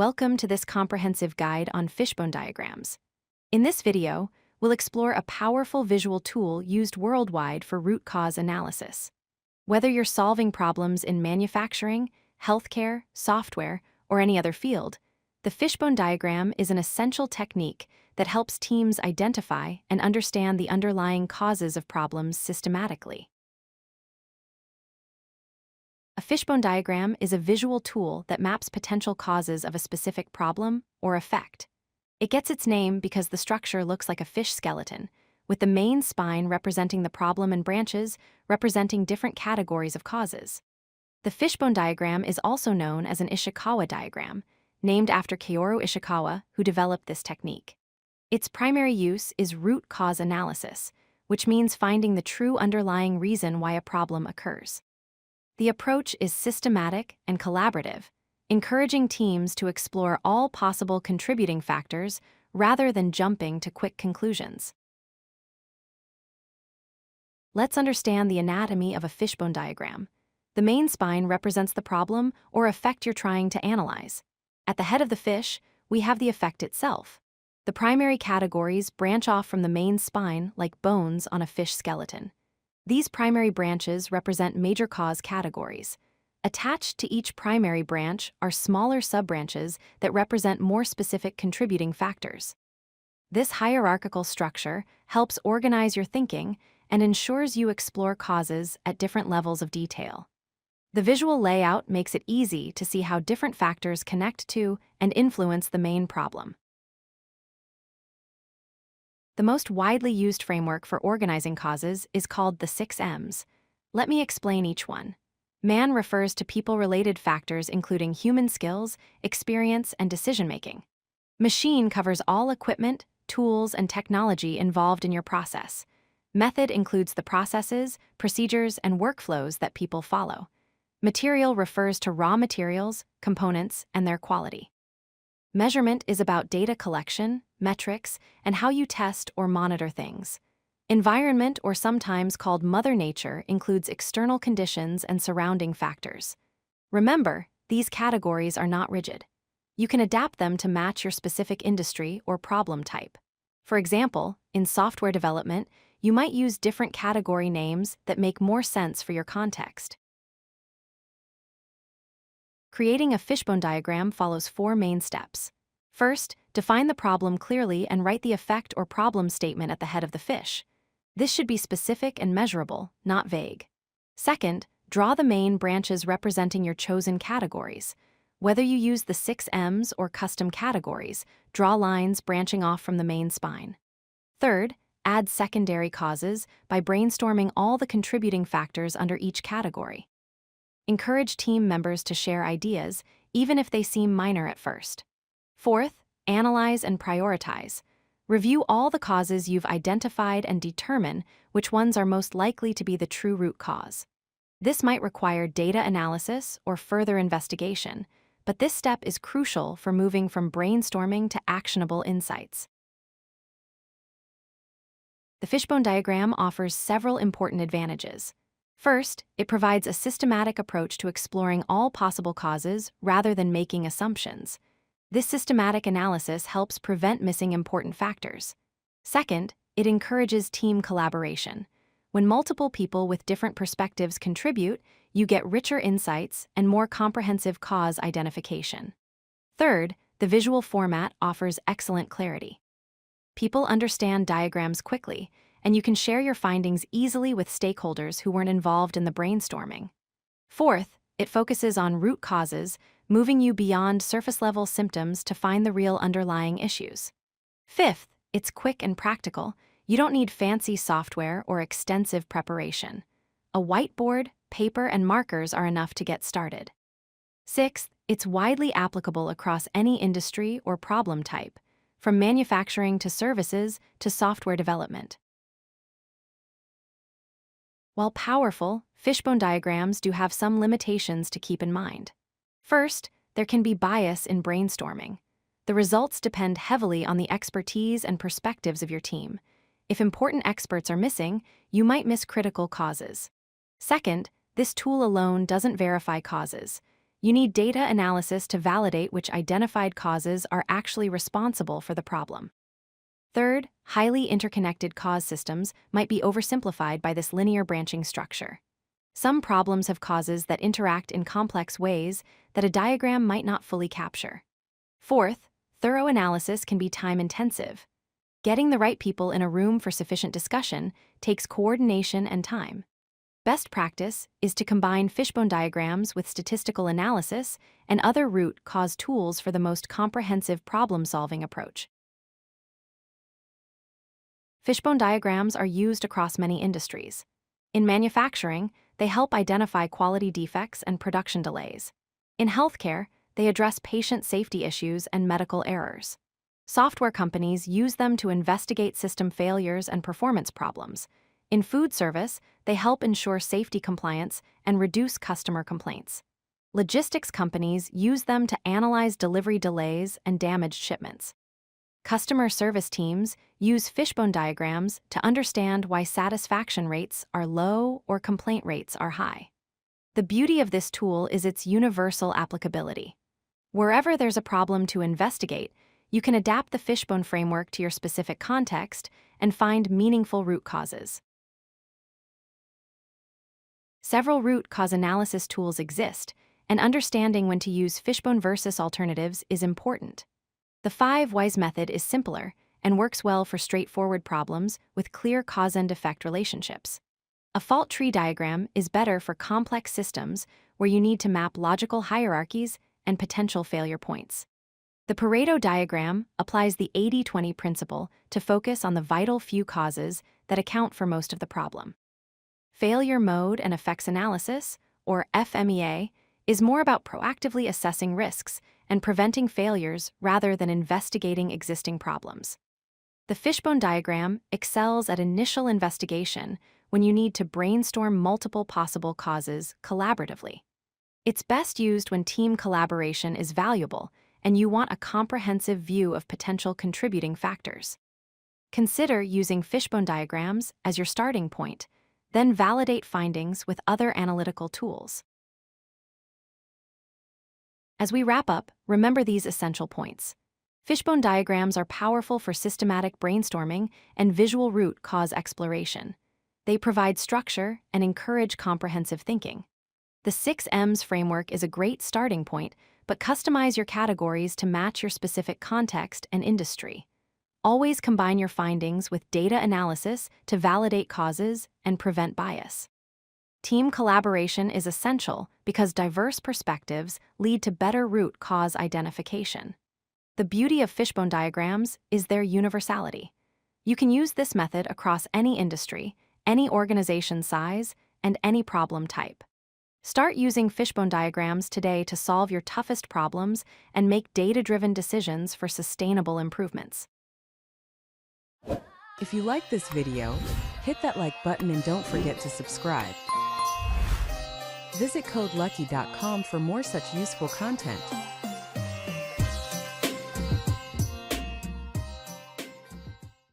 Welcome to this comprehensive guide on fishbone diagrams. In this video, we'll explore a powerful visual tool used worldwide for root cause analysis. Whether you're solving problems in manufacturing, healthcare, software, or any other field, the fishbone diagram is an essential technique that helps teams identify and understand the underlying causes of problems systematically. A fishbone diagram is a visual tool that maps potential causes of a specific problem or effect. It gets its name because the structure looks like a fish skeleton, with the main spine representing the problem and branches representing different categories of causes. The fishbone diagram is also known as an Ishikawa diagram, named after Kaoru Ishikawa, who developed this technique. Its primary use is root cause analysis, which means finding the true underlying reason why a problem occurs. The approach is systematic and collaborative, encouraging teams to explore all possible contributing factors rather than jumping to quick conclusions. Let's understand the anatomy of a fishbone diagram. The main spine represents the problem or effect you're trying to analyze. At the head of the fish, we have the effect itself. The primary categories branch off from the main spine like bones on a fish skeleton. These primary branches represent major cause categories. Attached to each primary branch are smaller subbranches that represent more specific contributing factors. This hierarchical structure helps organize your thinking and ensures you explore causes at different levels of detail. The visual layout makes it easy to see how different factors connect to and influence the main problem. The most widely used framework for organizing causes is called the 6 M's. Let me explain each one. Man refers to people-related factors including human skills, experience, and decision-making. Machine covers all equipment, tools, and technology involved in your process. Method includes the processes, procedures, and workflows that people follow. Material refers to raw materials, components, and their quality. Measurement is about data collection, metrics, and how you test or monitor things. Environment, or sometimes called Mother Nature, includes external conditions and surrounding factors. Remember, these categories are not rigid. You can adapt them to match your specific industry or problem type. For example, in software development, you might use different category names that make more sense for your context. Creating a fishbone diagram follows 4 main steps. First, define the problem clearly and write the effect or problem statement at the head of the fish. This should be specific and measurable, not vague. Second, draw the main branches representing your chosen categories. Whether you use the 6 M's or custom categories, draw lines branching off from the main spine. Third, add secondary causes by brainstorming all the contributing factors under each category. Encourage team members to share ideas, even if they seem minor at first. Fourth, analyze and prioritize. Review all the causes you've identified and determine which ones are most likely to be the true root cause. This might require data analysis or further investigation, but this step is crucial for moving from brainstorming to actionable insights. The fishbone diagram offers several important advantages. First, it provides a systematic approach to exploring all possible causes rather than making assumptions. This systematic analysis helps prevent missing important factors. Second, it encourages team collaboration. When multiple people with different perspectives contribute, you get richer insights and more comprehensive cause identification. Third, the visual format offers excellent clarity. People understand diagrams quickly, and you can share your findings easily with stakeholders who weren't involved in the brainstorming. Fourth, it focuses on root causes, moving you beyond surface-level symptoms to find the real underlying issues. Fifth, it's quick and practical. You don't need fancy software or extensive preparation. A whiteboard, paper, and markers are enough to get started. Sixth, it's widely applicable across any industry or problem type, from manufacturing to services to software development. While powerful, fishbone diagrams do have some limitations to keep in mind. First, there can be bias in brainstorming. The results depend heavily on the expertise and perspectives of your team. If important experts are missing, you might miss critical causes. Second, this tool alone doesn't verify causes. You need data analysis to validate which identified causes are actually responsible for the problem. Third, highly interconnected cause systems might be oversimplified by this linear branching structure. Some problems have causes that interact in complex ways that a diagram might not fully capture. Fourth, thorough analysis can be time-intensive. Getting the right people in a room for sufficient discussion takes coordination and time. Best practice is to combine fishbone diagrams with statistical analysis and other root cause tools for the most comprehensive problem-solving approach. Fishbone diagrams are used across many industries. In manufacturing, they help identify quality defects and production delays. In healthcare, they address patient safety issues and medical errors. Software companies use them to investigate system failures and performance problems. In food service, they help ensure safety compliance and reduce customer complaints. Logistics companies use them to analyze delivery delays and damaged shipments. Customer service teams use fishbone diagrams to understand why satisfaction rates are low or complaint rates are high. The beauty of this tool is its universal applicability. Wherever there's a problem to investigate, you can adapt the fishbone framework to your specific context and find meaningful root causes. Several root cause analysis tools exist, and understanding when to use fishbone versus alternatives is important. The 5 whys method is simpler and works well for straightforward problems with clear cause and effect relationships. A fault tree diagram is better for complex systems where you need to map logical hierarchies and potential failure points. The Pareto diagram applies the 80-20 principle to focus on the vital few causes that account for most of the problem. Failure mode and effects analysis, or FMEA, is more about proactively assessing risks and preventing failures rather than investigating existing problems. The fishbone diagram excels at initial investigation when you need to brainstorm multiple possible causes collaboratively. It's best used when team collaboration is valuable and you want a comprehensive view of potential contributing factors. Consider using fishbone diagrams as your starting point, then validate findings with other analytical tools. As we wrap up, remember these essential points. Fishbone diagrams are powerful for systematic brainstorming and visual root cause exploration. They provide structure and encourage comprehensive thinking. The 6 M's framework is a great starting point, but customize your categories to match your specific context and industry. Always combine your findings with data analysis to validate causes and prevent bias. Team collaboration is essential because diverse perspectives lead to better root cause identification. The beauty of fishbone diagrams is their universality. You can use this method across any industry, any organization size, and any problem type. Start using fishbone diagrams today to solve your toughest problems and make data-driven decisions for sustainable improvements. If you like this video, hit that like button and don't forget to subscribe. Visit codelucky.com for more such useful content.